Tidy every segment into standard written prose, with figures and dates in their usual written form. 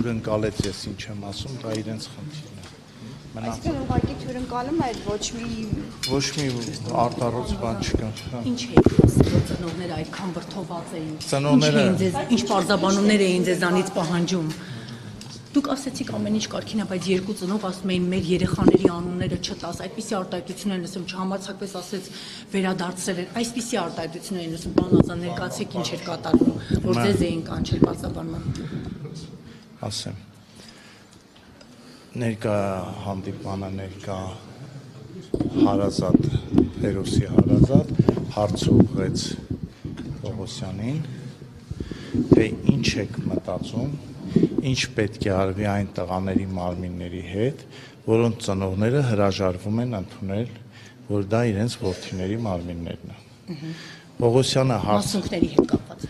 թյուրընկալեց ես ինչ եմ ասում, դա իրենց խնդիրն է։ Այսինքն ուղղակի թյուրընկալում է ոչ մի արտառոց բան չկա։ Ինչ եք ասում, որ ծնողները այդքան վրդոված էին։ Ինչ պարզաբանումներ էին ձեզանից պահանջում։ Դուք ասեցիք ամեն ինչ կարքին է, բայց երկու ծնող ասում էին մեր երեխաների անունները չտաս, այդպիսի արտահայտություններ են ասում, չհամարձակվեց ասեց վերադարձրել են, այսպիսի արտահայտություններ են ասում, բան ազան ներկայացեք ինչ էր կատարվում, որ ձեզ էին կանչել բացաբանման։ Ասեմ, ներկա հանդիպանը, ներկա հարազատ, հերոսի հարազատ, հարց ուղղեց Պողոսյանին, թե ինչ եք մտածում, ինչ պետք է արվի այն տղաների մարմինների հետ, որոնց ծնողները հրաժարվում են ընդունել, որ դա իրենց որդիների մարմիններն է։ Պողոսյանը Մասունքների հետ կապված։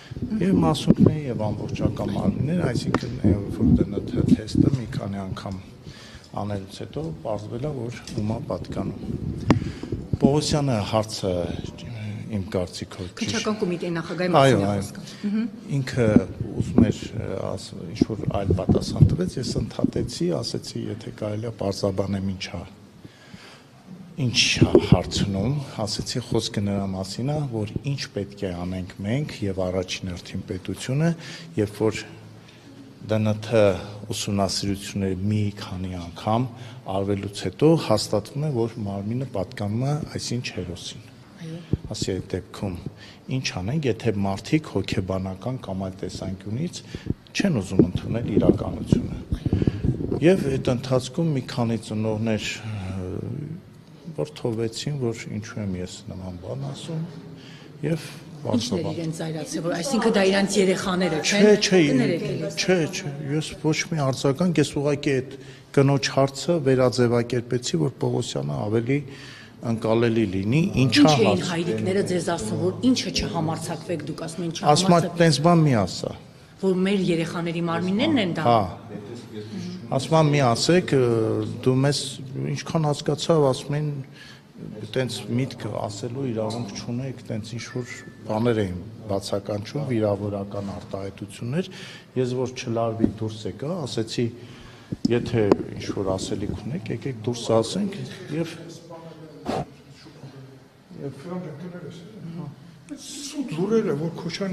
Եվ մասունքների եւ ամբողջական մարմիններ, այսինքն որ ԴՆԹ թեստը մի քանի անգամ անելուց հետո պարզվել է, որ ումա պատկանում։ Պողոսյանը հարցը իմ կարծիքով Քննչական կոմիտեի նախագահի մասին է խոսքը։ Ինքը ուզում էր ինչ-որ այլ պատասխան տվեց, ես ընդհատեցի, ասեցի, եթե կարելի է պարզաբանեմ ինչ հարցնում, ասեցի խոսքը նրա մասին է, որ ինչ պետք է անենք մենք եւ առաջին հերթին պետությունը, երբ որ ԴՆԹ ուսումնասիրությունները մի քանի անգամ արվելուց հետո հաստատվում է, որ մարմինը պատկանում է այսինչ հերոսին։ Ասի այդ դեպքում ինչ անենք, եթե մարդիկ հոգեբանական կամ այլ տեսանկյունից չեն ուզում ընդունել իրականությունը։ Եվ այդ ընթացքում մի քանի ծնողներ որդովեցին, որ ինչու եմ ես նման բան ասում, եւ Ինչն էր իրենց զայրացել, որ այսինքն դա իրենց երեխաները չեն։ Չէ, ես ոչ մի արձագանք, ես ուղղակի այդ կնոջ հարցը վերաձևակերպեցի, որ Պողոսյանը ավելի ընկալելի լինի, ինչա հարց։ Ինչ էին հայրիկները ձեզ ասում, որ ինչը չհամարձակվեք դուք ասում են Ասում եմ, տենց բան մի ասա։ Որ մեր երեխաների մարմիններն են դա։ Ասում եմ, մի ասեք, դու մեզ ինչքան հասկացավ, ասում են, տենց միտք ասելու իրավունք չունեք, տենց ինչ-որ բաներ էին բացականչում, վիրավորական արտահայտություններ, ես որ չլարվի դուրս եկա, ասեցի, եթե ինչ-որ ասելիք ունեք, եկեք դուրս ասենք եւ Սուտ լուրերը, որ Քոչյանը